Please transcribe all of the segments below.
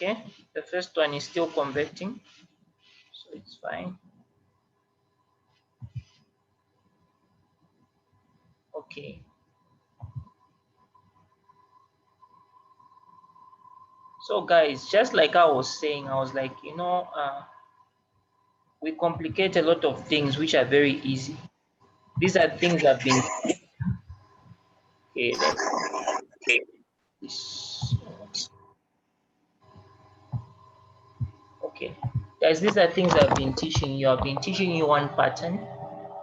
Okay, the first one is still converting, so it's fine. Okay. So guys, just like I was saying, I was like, we complicate a lot of things which are very easy. These are things that have been, okay, okay. Guys, these are things I've been teaching you. I've been teaching you one pattern,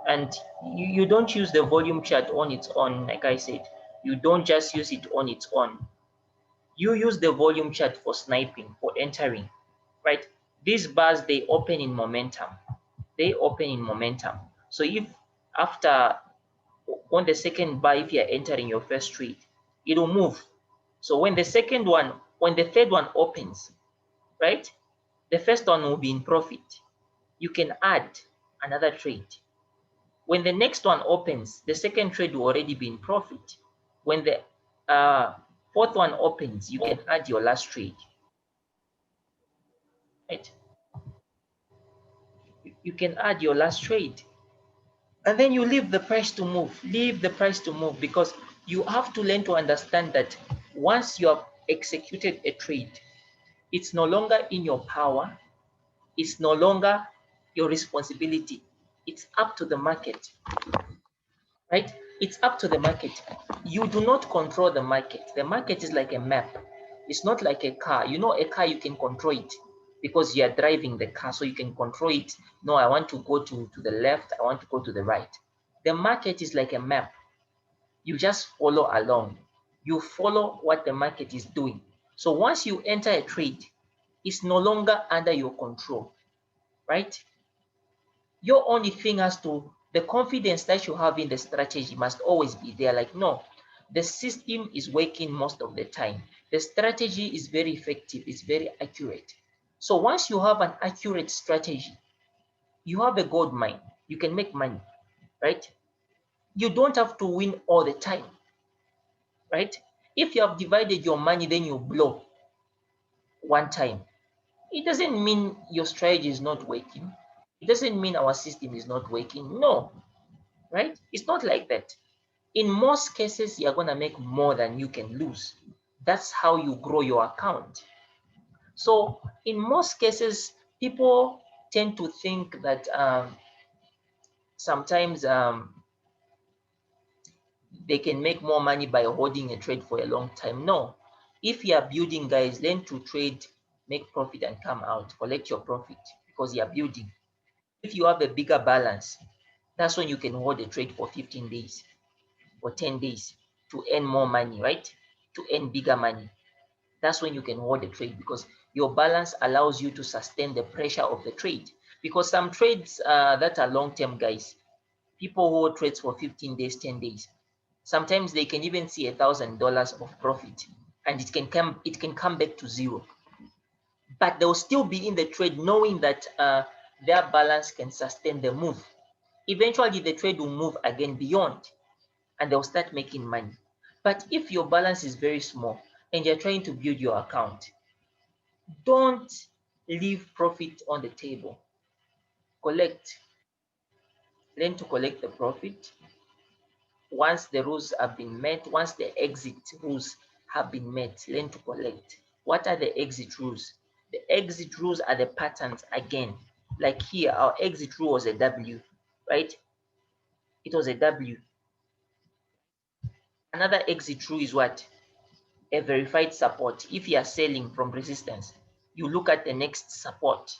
and you don't use the volume chart on its own. Like I said, you don't just use it on its own. You use the volume chart for sniping, for entering, right? These bars, they open in momentum. They open in momentum. So if after, on the second bar, if you're entering your first trade, it will move. So when the third one opens, right? The first one will be in profit. You can add another trade. When the next one opens, the second trade will already be in profit. When the fourth one opens, you can add your last trade. Right? You can add your last trade. And then you leave the price to move. Leave the price to move, because you have to learn to understand that once you have executed a trade, it's no longer in your power. It's no longer your responsibility. It's up to the market, right? It's up to the market. You do not control the market. The market is like a map. It's not like a car. You know, a car, you can control it because you are driving the car, so you can control it. No, I want to go to the left. I want to go to the right. The market is like a map. You just follow along. You follow what the market is doing. So once you enter a trade, it's no longer under your control, right? Your only thing has to, the confidence that you have in the strategy must always be there. Like, no, the system is working most of the time. The strategy is very effective, it's very accurate. So once you have an accurate strategy, you have a gold mine, you can make money, right? You don't have to win all the time, right? If you have divided your money, then you blow one time. It doesn't mean your strategy is not working. It doesn't mean our system is not working. No, right? It's not like that. In most cases, you're going to make more than you can lose. That's how you grow your account. So in most cases, people tend to think that sometimes they can make more money by holding a trade for a long time. No. If you are building, guys, learn to trade, make profit and come out, collect your profit, because you are building. If you have a bigger balance, that's when you can hold a trade for 15 days or 10 days to earn more money, right? To earn bigger money. That's when you can hold a trade, because your balance allows you to sustain the pressure of the trade. Because some trades that are long-term, guys, people hold trades for 15 days, 10 days. Sometimes they can even see $1,000 of profit, and it can come back to zero. But they'll still be in the trade knowing that their balance can sustain the move. Eventually, the trade will move again beyond, and they'll start making money. But if your balance is very small and you're trying to build your account, don't leave profit on the table. Collect. Learn to collect the profit. Once the rules have been met, once the exit rules have been met, learn to collect. What are the exit rules? The exit rules are the patterns again. Like here, our exit rule was a W, right? It was a W. Another exit rule is what? A verified support. If you are selling from resistance, you look at the next support,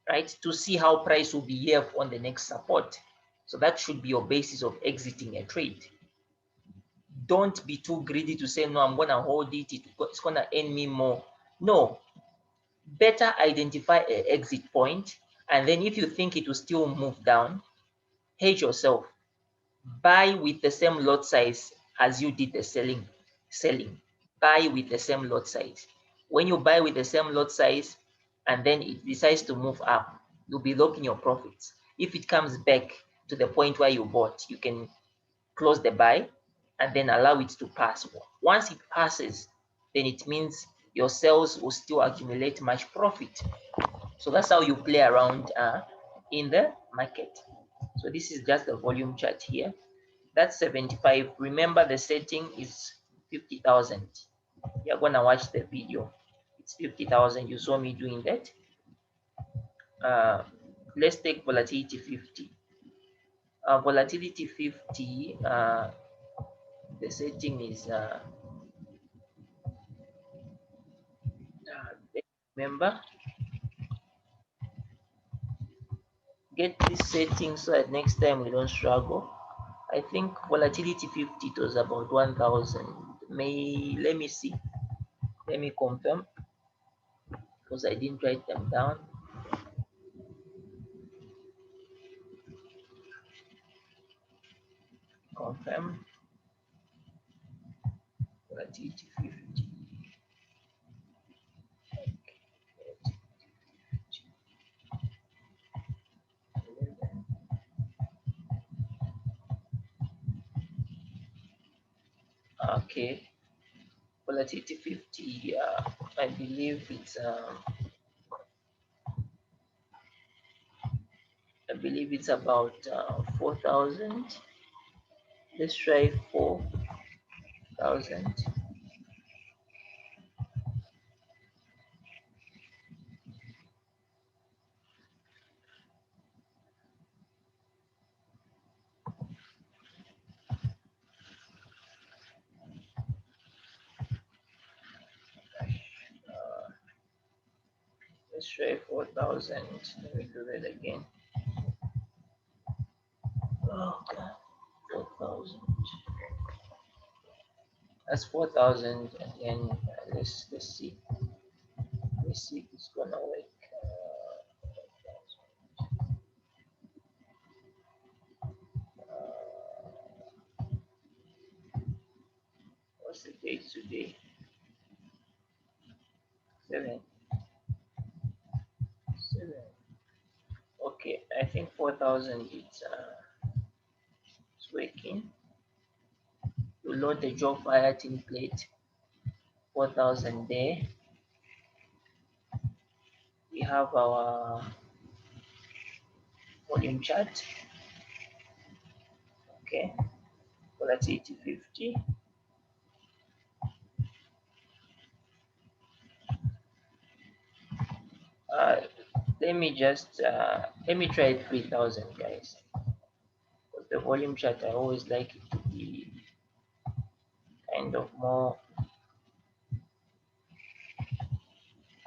right? To see how price will behave on the next support. So that should be your basis of exiting a trade. Don't be too greedy to say, no, I'm going to hold it. It's going to earn me more. No, better identify an exit point. And then if you think it will still move down, hedge yourself. Buy with the same lot size as you did the selling. Buy with the same lot size. When you buy with the same lot size and then it decides to move up, you'll be locking your profits. If it comes back to the point where you bought, you can close the buy and then allow it to pass. Once it passes, then it means your sales will still accumulate much profit. So that's how you play around in the market. So this is just the volume chart here. That's 75. Remember the setting is 50,000. You're gonna watch the video. It's 50,000. You saw me doing that. Let's take volatility 50. Volatility 50. The setting is remember, get this setting so that next time we don't struggle. I think volatility 50, it was about 1,000. Let me see. Let me confirm because I didn't write them down. Confirm. Volatility 50. Okay. Volatility 50. I believe it's about 4,000. Let's try 4,000. Let's try 4,000. Let me do that again. Okay, 4,000. That's 4,000, and then let's see. Let's see if it's gonna work. What's the date today? 7. Okay, I think 4,000 it's working. You load the job via template. 4,000 there. We have our volume chart. Okay, volatility 50. Let me try 3,000, guys. But the volume chart, I always like it to be kind of more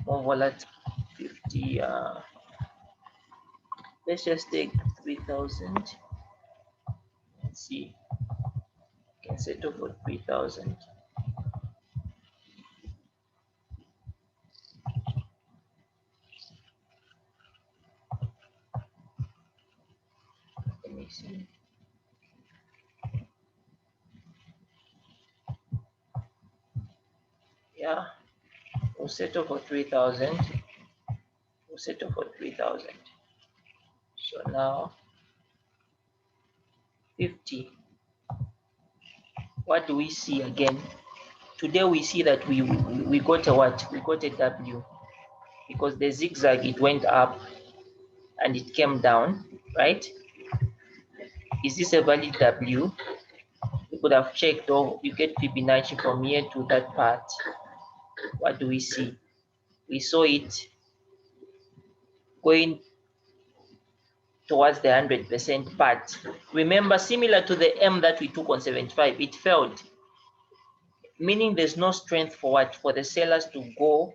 volatile. 50. Let's just take 3,000. Let's see. I can settle for 3,000. Let me see. Yeah, we'll settle for 3,000. We'll settle for 3,000. So now 50. What do we see again? Today we see that we got a what? We got a W, because the zigzag, it went up and it came down, right? Is this a valid W? You could have checked, or you get Fibonacci from here to that part. What do we see? We saw it going towards the 100% part. Remember, similar to the M that we took on 75, it failed, meaning there's no strength for what? For the sellers to go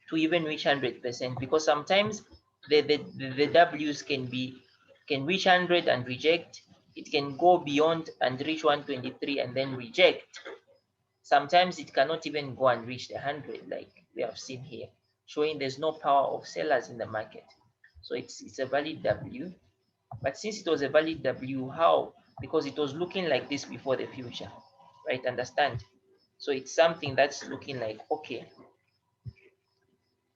to even reach 100%, because sometimes the W's can reach 100 and reject. It can go beyond and reach 123 and then reject. Sometimes it cannot even go and reach the 100, like we have seen here, showing there's no power of sellers in the market. So it's a valid W. But since it was a valid W, how? Because it was looking like this before the future, right? Understand? So it's something that's looking like, okay,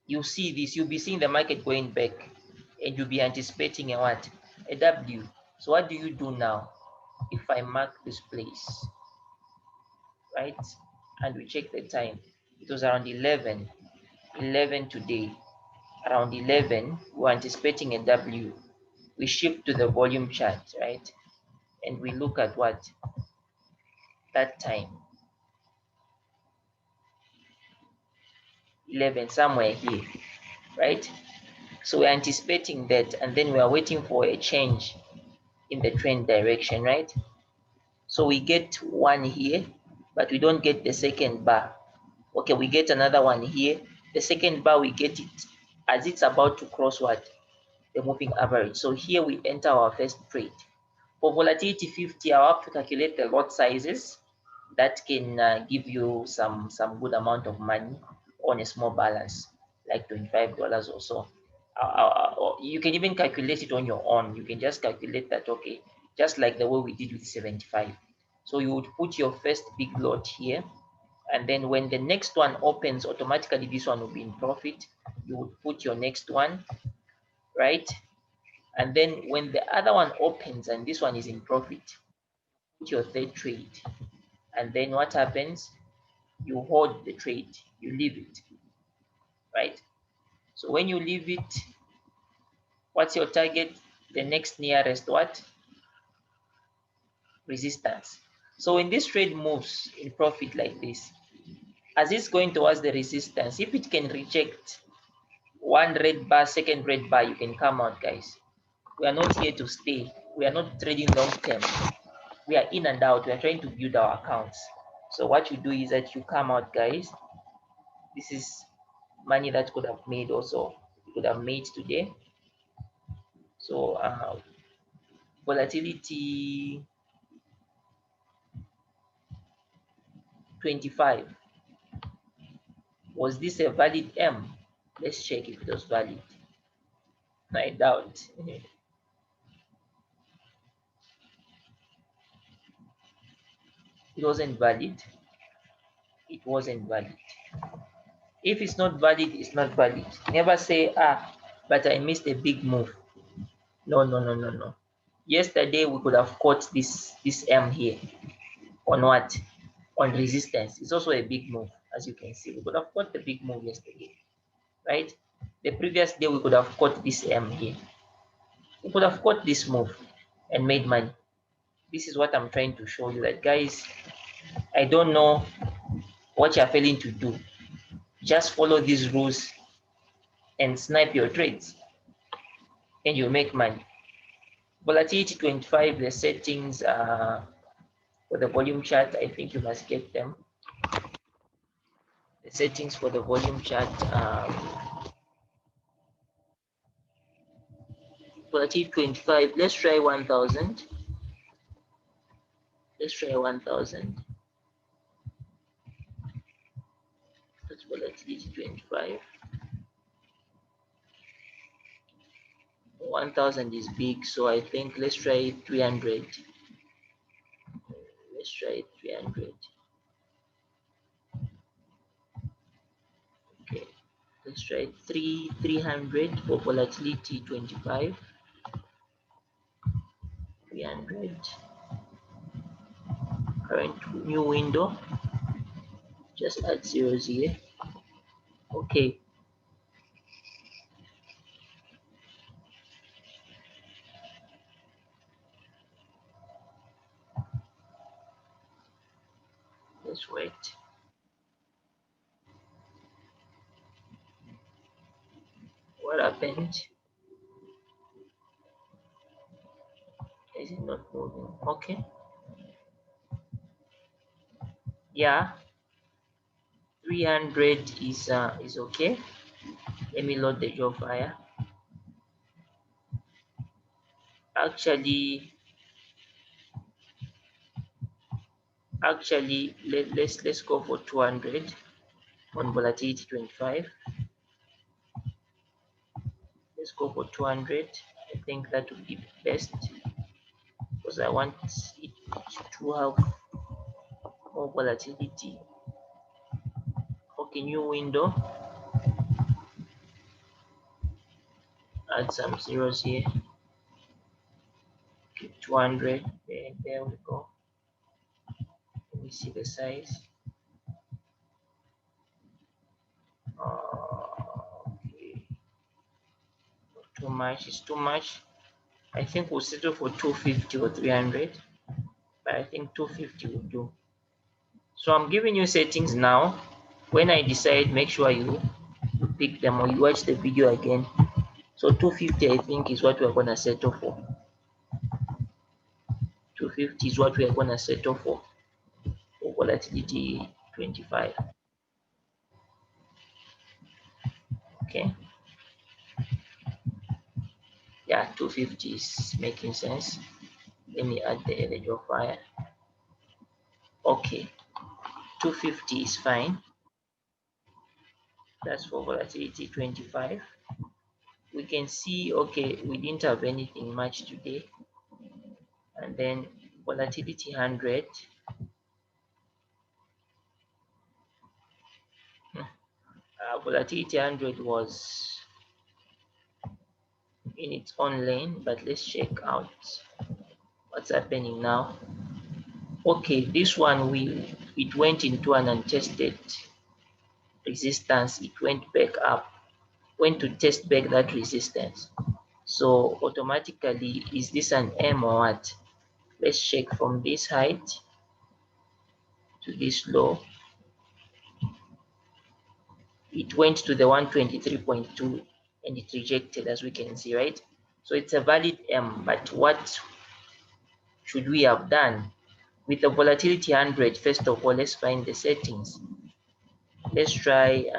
you see this, you'll be seeing the market going back, and you'll be anticipating a what? A W. So what do you do now? If I mark this place, right? And we check the time. It was around 11 today. Around 11, we're anticipating a W. We shift to the volume chart, right? And we look at what? That time. 11, somewhere here, right? So we're anticipating that, and then we are waiting for a change in the trend direction, right? So we get one here, but we don't get the second bar. Okay, we get another one here. The second bar, we get it as it's about to cross what? The moving average. So here we enter our first trade. For volatility 50, I have to calculate the lot sizes that can give you some good amount of money on a small balance, like $25 or so. Or you can even calculate it on your own. You can just calculate that, okay, just like the way we did with 75. So you would put your first big lot here, and then when the next one opens, automatically this one will be in profit. You would put your next one, right? And then when the other one opens and this one is in profit, put your third trade. And then what happens? You hold the trade, you leave it, right? So when you leave it, what's your target? The next nearest what? Resistance. So when this trade moves in profit like this, as it's going towards the resistance, if it can reject one red bar, second red bar, you can come out, guys. We are not here to stay. We are not trading long term. We are in and out. We are trying to build our accounts. So what you do is that you come out, guys. This is money that could have made also, could have made today. So volatility 25. Was this a valid M? Let's check if it was valid. I doubt. It wasn't valid. It wasn't valid. If it's not valid, it's not valid. Never say, but I missed a big move. No, no, no, no, no. Yesterday we could have caught this M here on what? On resistance. It's also a big move, as you can see. We could have caught the big move yesterday, right? The previous day we could have caught this M here. We could have caught this move and made money. This is what I'm trying to show you, that guys, I don't know what you're failing to do. Just follow these rules and snipe your trades and you make money. Volatility 25, the settings for the volume chart, I think you must get them. The settings for the volume chart, volatility 25, let's try 1000. Let's try 1000. That's volatility 25. 1000 is big, so I think let's try 300. Let's try 300. Okay, let's try 300 for volatility 25. 300. Current new window. Just add zeros here. Okay. Let's wait. What happened? Is it not moving? Okay. Yeah. 300 is okay. Let me load the job fire. Actually, let's go for 200 on volatility 25. Let's go for 200. I think that would be best because I want it to have more volatility. Okay, new window. Add some zeros here. Okay, 200. There we go. Let me see the size. too much. It's too much. I think we'll settle for 250 or 300, but I think 250 will do. So I'm giving you settings now. When I decide, make sure you pick them or you watch the video again. So 250 I think is what we're gonna settle for. 250 is what we are gonna settle for volatility 25. Okay. Yeah, 250 is making sense. Let me add the ledger file. Okay, 250 is fine. That's for volatility 25. We can see, okay, we didn't have anything much today. And then volatility 100. Volatility 100 was in its own lane, but let's check out what's happening now. Okay, this one it went into an untested resistance. It went back up, went to test back that resistance. So automatically, is this an M or what? Let's check from this height to this low. It went to the 123.2 and it rejected, as we can see, right? So it's a valid M, but what should we have done? With the volatility 100, first of all, let's find the settings. Let's try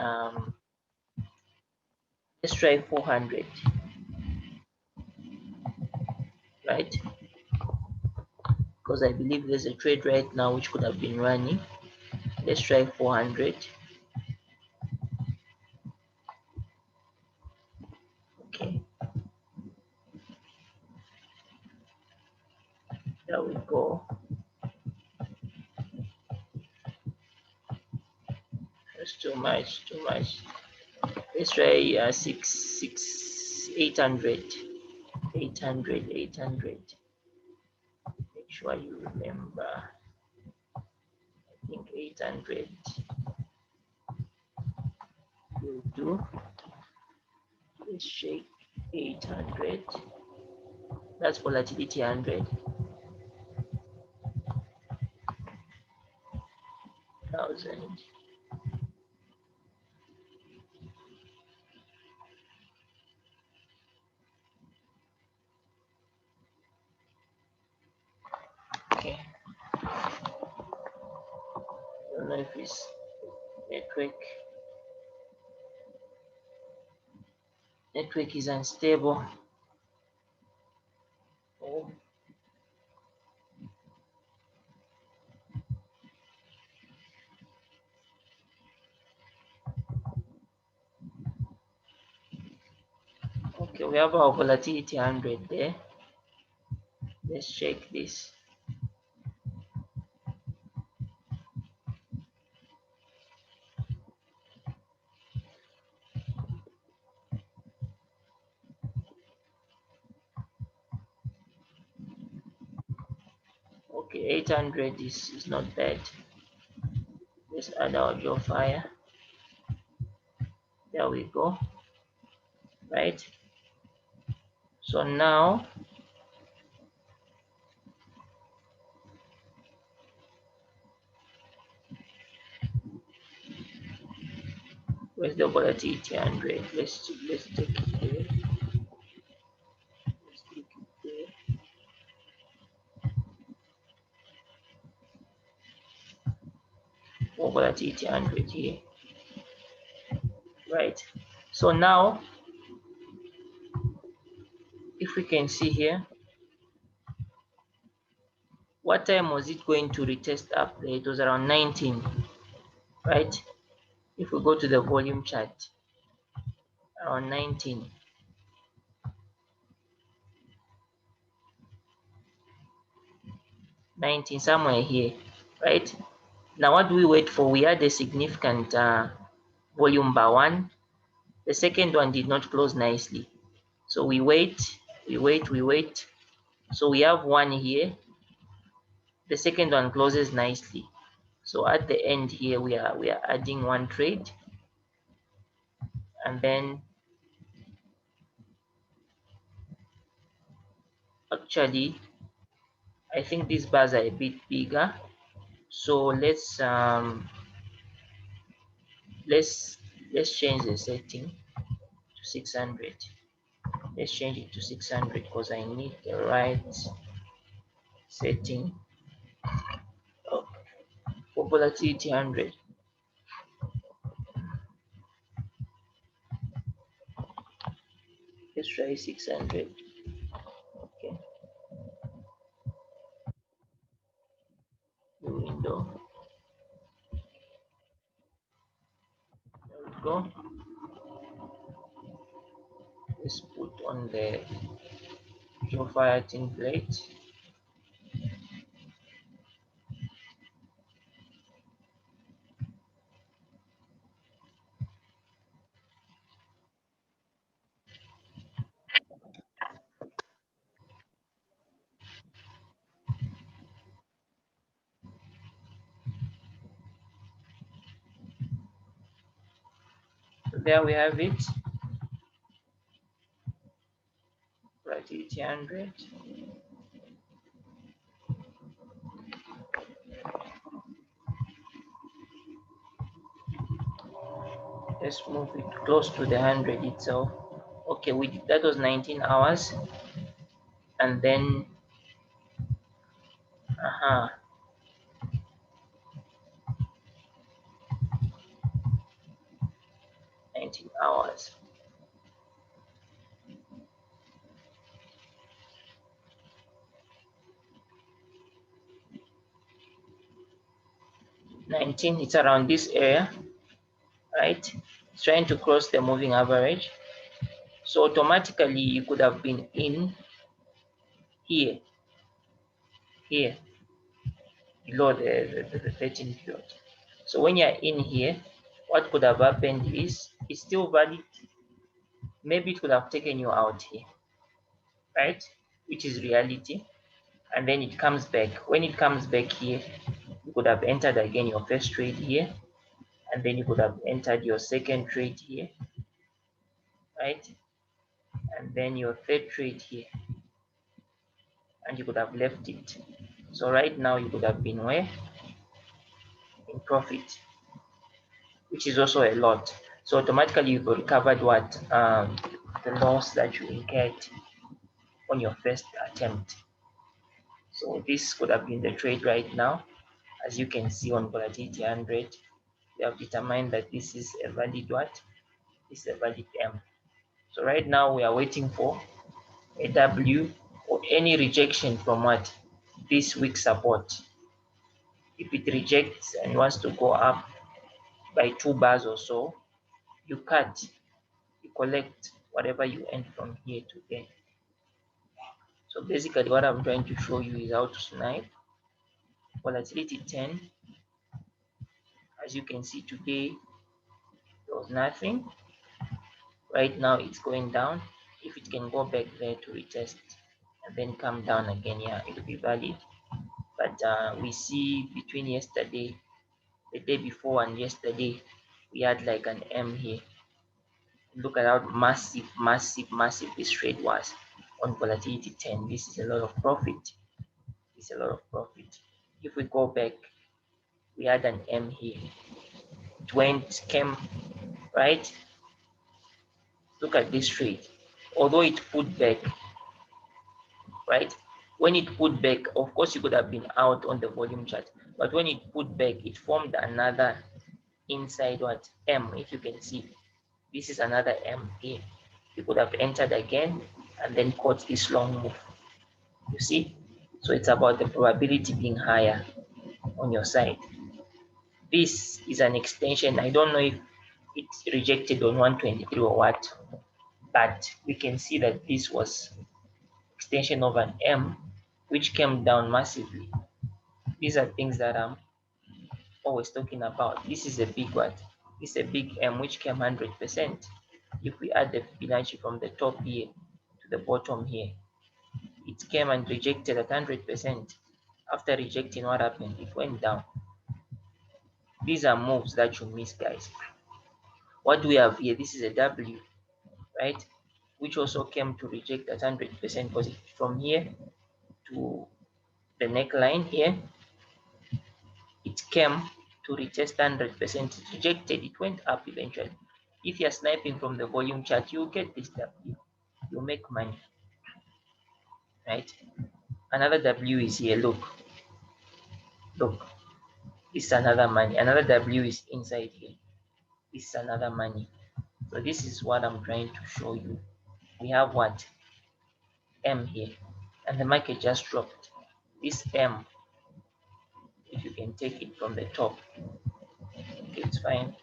400, right? Because I believe there's a trade right now which could have been running. Let's try 400. Okay, there we go. That's too much, too much. Let's try 800. 800. Make sure you remember. I think 800 will do. Let's shake 800. That's volatility 100. 1000. Okay. I don't know if it's network. Network is unstable. Oh. Okay, we have our volatility 100 there. Let's check this. Okay, 800 is not bad. Let's add our jaw fire. There we go. Right. So now where's the volatility 100? Let's take it there. Let's take it there. For volatility 100 here. Right. So now if we can see here, what time was it going to retest up there? It was around 19, right? If we go to the volume chart, around 19. Somewhere here, right? Now what do we wait for? We had a significant volume bar 1. The second one did not close nicely. So we wait. So we have 1 here. The second one closes nicely. So at the end here, we are adding 1 trade. And then Actually, I think these bars are a bit bigger. So let's let's change the setting to 600. Let's change it to 600 because I need the right setting. Oh, for volatility 100. Let's try 600. Okay, the window. There we go. Let's put on the fire tin plate. So there we have it. Volatility 100. Let's move it close to the 100 itself. Okay, that was 19 hours, and then 19 hours. 19, it's around this area, right? It's trying to cross the moving average. So automatically you could have been in here, below the 13 period. So when you're in here, what could have happened is it's still valid. Maybe it could have taken you out here, right? Which is reality. And then it comes back. When it comes back here, you could have entered again your first trade here, and then you could have entered your second trade here, right? And then your third trade here, and you could have left it. So right now you could have been where? In profit, which is also a lot. So automatically you've recovered what? The loss that you incurred on your first attempt. So this could have been the trade right now. As you can see on volatility 100, we have determined that this is a valid what? This is a valid M. So right now we are waiting for a W or any rejection from what? This weak support. If it rejects and wants to go up by 2 bars or so, you cut, you collect whatever you earn from here to there. So basically what I'm trying to show you is how to snipe. Volatility 10. As you can see today, there was nothing. Right now it's going down. If it can go back there to retest and then come down again, yeah, it will be valid. But we see between yesterday, the day before and yesterday, we had like an M here. Look at how massive this trade was on volatility 10. This is a lot of profit. It's a lot of profit. If we go back, we had an M here. It came, right? Look at this trade. Although it put back, right? When it put back, of course, you could have been out on the volume chart, but when it put back, it formed another inside what? M, if you can see. This is another M here. You could have entered again and then caught this long move. You see? So it's about the probability being higher on your side. This is an extension. I don't know if it's rejected on 123 or what, but we can see that this was extension of an M which came down massively. These are things that I'm always talking about. This is a big one. This is a big M which came 100%. If we add the Fibonacci from the top here to the bottom here, it came and rejected at 100%. After rejecting, what happened? It went down. These are moves that you miss, guys. What do we have here? This is a W, right? which also came to reject at 100% because from here to the neckline here, it came to retest 100%. It rejected, it went up eventually. If you're sniping from the volume chart, you get this W. You make money, right? Another W is here. Look, this is another money. Another W is inside here. This is another money. So this is what I'm trying to show you. We have what? M here, and the market just dropped. This M, if you can take it from the top, okay, it's fine.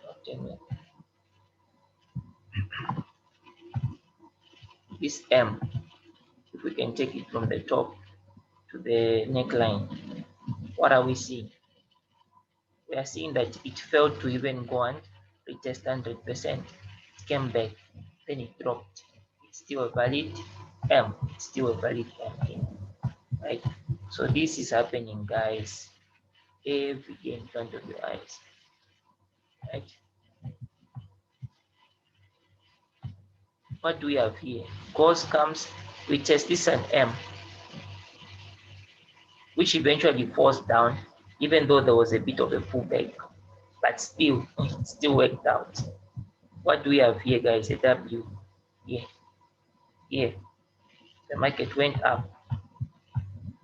This M, if we can take it from the top to the neckline, what are we seeing? We are seeing that it failed to even go and retest 100%. It came back, then it dropped. It's still a valid M. It's still a valid M here, right? So this is happening, guys, every day in front of your eyes, right? What do we have here? Goals comes, we test this an M, which eventually falls down, even though there was a bit of a pullback, but still, it still worked out. What do we have here, guys? A W. Here, the market went up.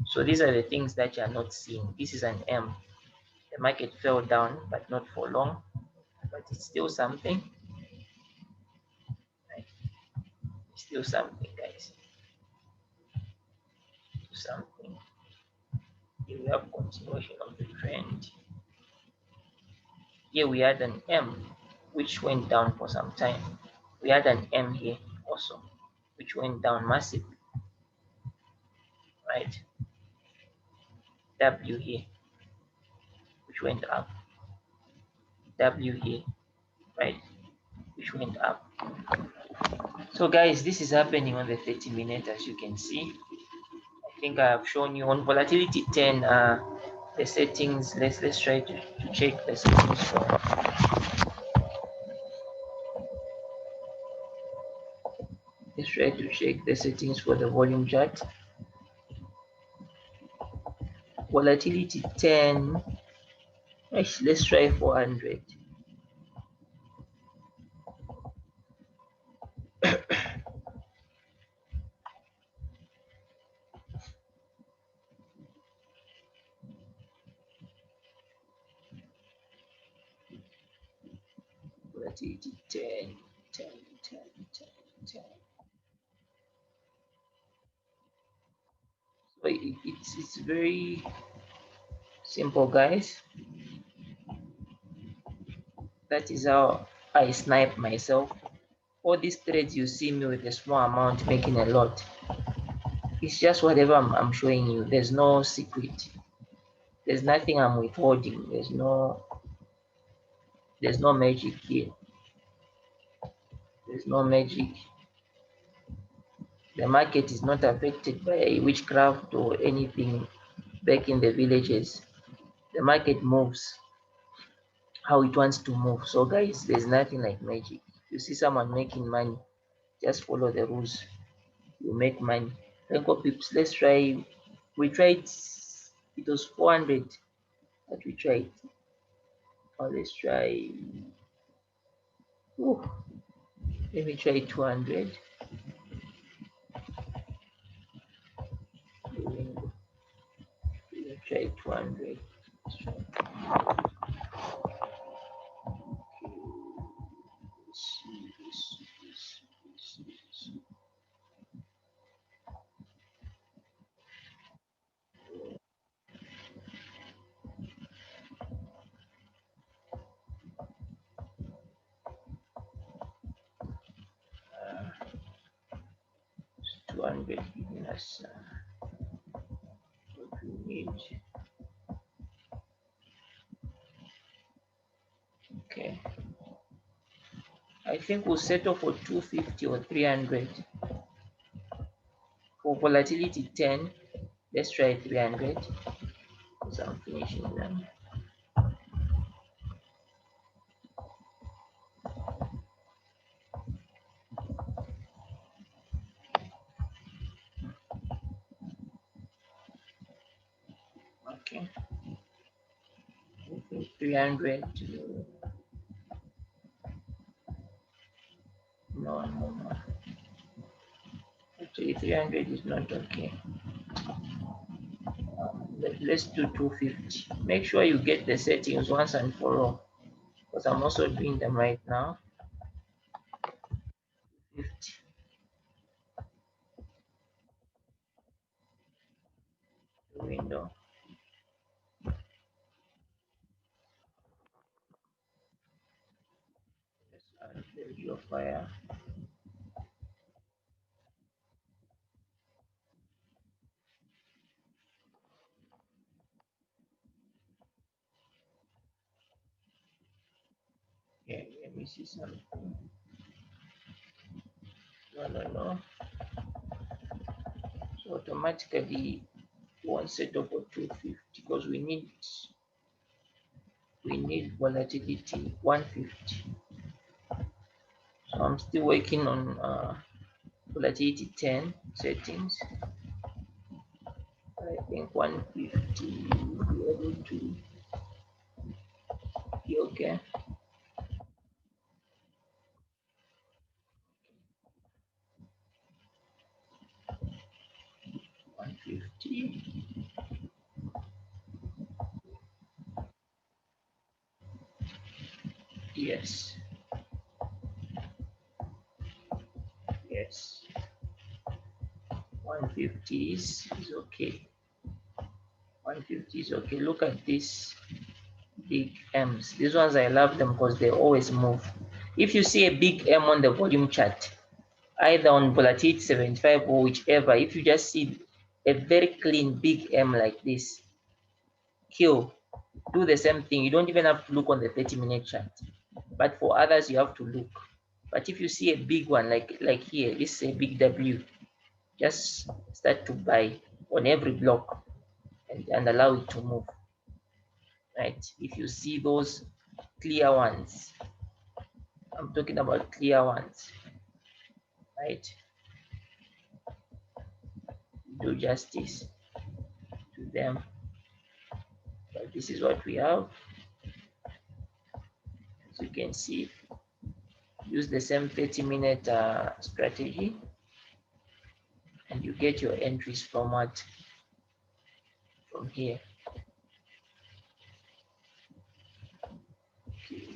So these are the things that you are not seeing. This is an M. The market fell down, but not for long, but it's still something. Right? It's still something, guys. Something. Here we have continuation of the trend. Here we had an M, which went down for some time. We had an M here also, which went down massively, right? W here, which went up. W here, right? Which went up. So guys, this is happening on the 30-minute, as you can see. I think I have shown you on volatility 10 the settings. Let's try to check the settings for let's try to check the settings for the volume chart. Volatility 10. Actually, let's try 400. Volatility 10, 10, 10, 10, 10. So it's very simple, guys. That is how I snipe myself. All these trades you see me with a small amount making a lot. It's just whatever I'm showing you. There's no secret. There's nothing I'm withholding. There's no magic here. There's no magic. The market is not affected by witchcraft or anything back in the villages. The market moves how it wants to move. So guys, there's nothing like magic. You see someone making money, just follow the rules. You make money. Then go pips, let's try. We tried, it was 400 that we tried. Now let's try. Ooh, let me try 200. Let's try 200. Let's try. This. 200 giving us what we need. Okay, I think we'll settle for 250 or 300 for volatility 10. Let's try 300 because I'm finishing them. Okay. 300. No. Actually, 300 is not okay. Let's do 250. Make sure you get the settings once and for all, because I'm also doing them right now. 50. Window. Let's add the video file. Okay, let me see something. No. So automatically one set up for 250 because we need volatility 150. So I'm still working on volatility 10 settings. I think 150 will be able to be okay. Yes. 150 is okay. 150 is okay. Look at this big M's. These ones I love them because they always move. If you see a big M on the volume chart, either on volatility 75 or whichever, if you just see a very clean big M like this, kill. Do the same thing. You don't even have to look on the 30-minute chart. But for others, you have to look. But if you see a big one like here, this is a big W, just start to buy on every block and allow it to move. Right? If you see those clear ones, I'm talking about clear ones, right? Do justice to them. But this is what we have. As you can see, use the same 30-minute strategy, and you get your entries from what? From here. Okay,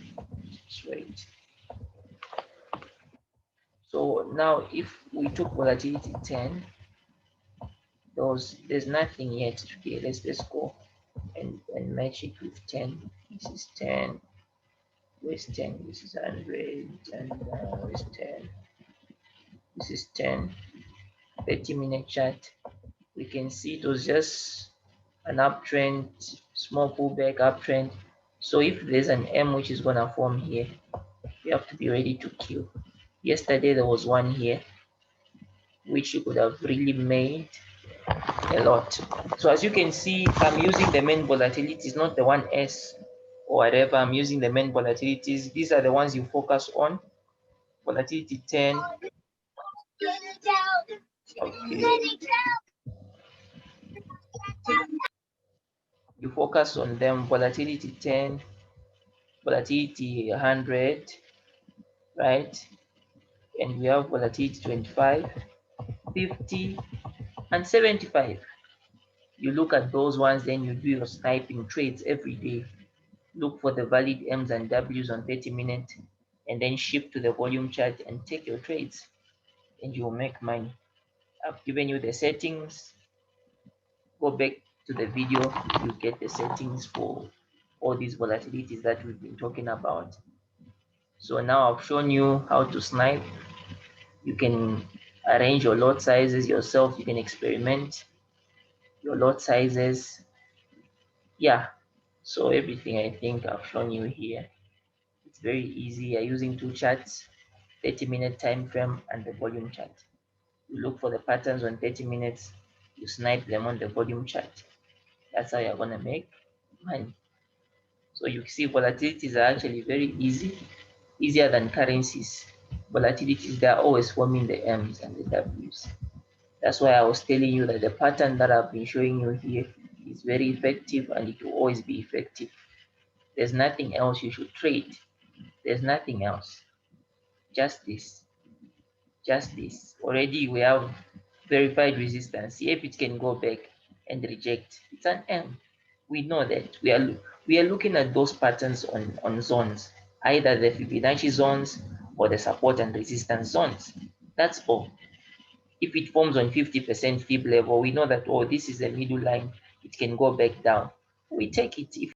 just wait. So now if we took volatility 10, there's nothing yet today. Let's go and match it with 10. This is 10. Where's 10? This is 100. And where's 10? This is 10. 30-minute chart. We can see it was just an uptrend, small pullback, uptrend. So if there's an M which is gonna form here, you have to be ready to kill. Yesterday there was one here which you could have really made a lot. So as you can see, I'm using the main volatilities, not the 1S or whatever. I'm using the main volatilities. These are the ones you focus on. Volatility 10. Okay. You focus on them. Volatility 10, volatility 100, right? And we have volatility 25, 50, and 75. You look at those ones, then you do your sniping trades every day. Look for the valid M's and W's on 30 minutes, and then shift to the volume chart and take your trades, and you'll make money. I've given you the settings. Go back to the video, you get the settings for all these volatilities that we've been talking about. So now I've shown you how to snipe. You can arrange your lot sizes yourself. You can experiment your lot sizes. Yeah, so everything I think I've shown you here. It's very easy. You're using two charts, 30-minute time frame and the volume chart. You look for the patterns on 30 minutes, you snipe them on the volume chart. That's how you're gonna make money. So you see volatilities are actually very easy, easier than currencies. Volatilities, they're always forming the M's and the W's. That's why I was telling you that the pattern that I've been showing you here It's very effective and it will always be effective. There's nothing else you should trade. There's nothing else. Just this. Just this. Already we have verified resistance. See if it can go back and reject. It's an M. We know that. We are looking at those patterns on zones, either the Fibonacci zones or the support and resistance zones. That's all. If it forms on 50% fib level, we know that, oh, this is a middle line. It can go back down. We take it. If